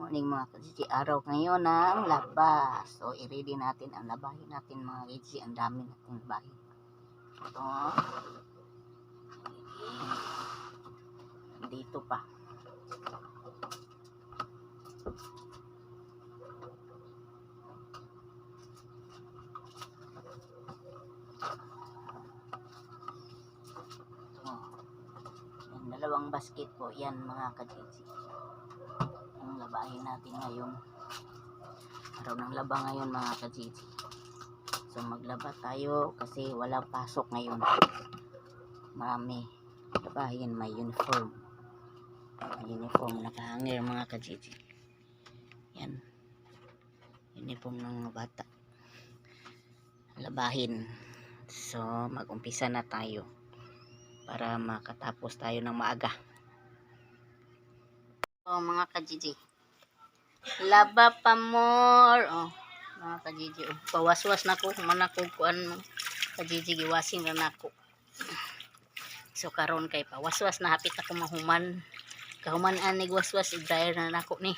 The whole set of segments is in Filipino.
morning mga kajiji. Araw ngayon ng laba. So, i-ready natin ang labahin natin mga kajiji. Ang dami natin labahin. Ito. Dito pa. Dalawang basket po yan mga kajiji. Ang labahin natin ngayon. Araw ng laba ngayon mga kajiji. So maglaba tayo kasi walang pasok ngayon. Marami labahin, may uniform. May uniform nakahanger mga kajiji. Yan. Uniform ng bata. Labahin. So mag-umpisa na tayo para makatapos tayo ng maaga. Oh, mga kajiji. Laba pa more. Oh, mga kajiji. Oh, pawaswas na ko. Manakog kuan mo. Kajiji, giwasing na nako. So, karon kay pawaswas na hapit ako mahuman. Kahuman anig waswas. I-dryer na nako ni.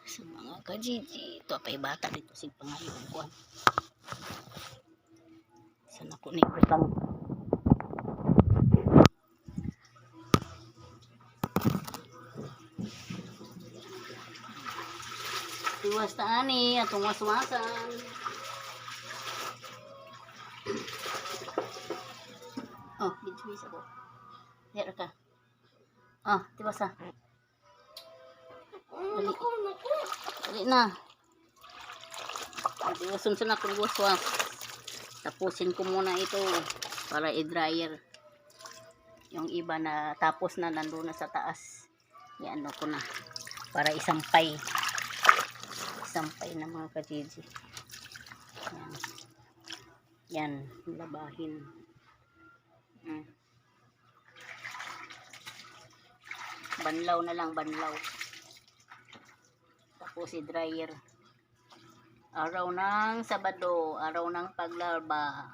So, mga kajiji. Ito apay bata dito. Sig pangayon kuan. So, nako ni kusang. Iwas ta ani atong waswasan. Oh, bitwis ako. Dere ka. Ah, tiwas ah. Dali. Dali na. Iwasun sa akong waswas. Tapusin ko muna ito para i-dryer. Yung iba na tapos na nandoon na sa taas. Yan ko na para isampay. Sampay na mga kajiji. Yan, labahin. Banlaw na lang, banlaw. Tapos i-dryer. Araw ng Sabado, araw ng paglarba.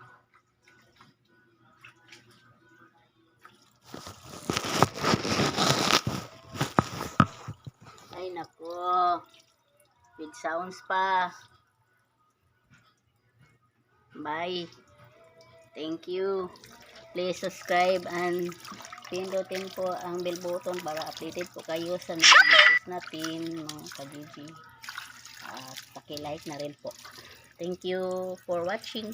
Ay nako. With sounds pa. Bye. Thank you. Please subscribe and pindutin po ang bell button para updated po kayo sa mga videos natin mga kajiji. At paki-like na rin po. Thank you for watching.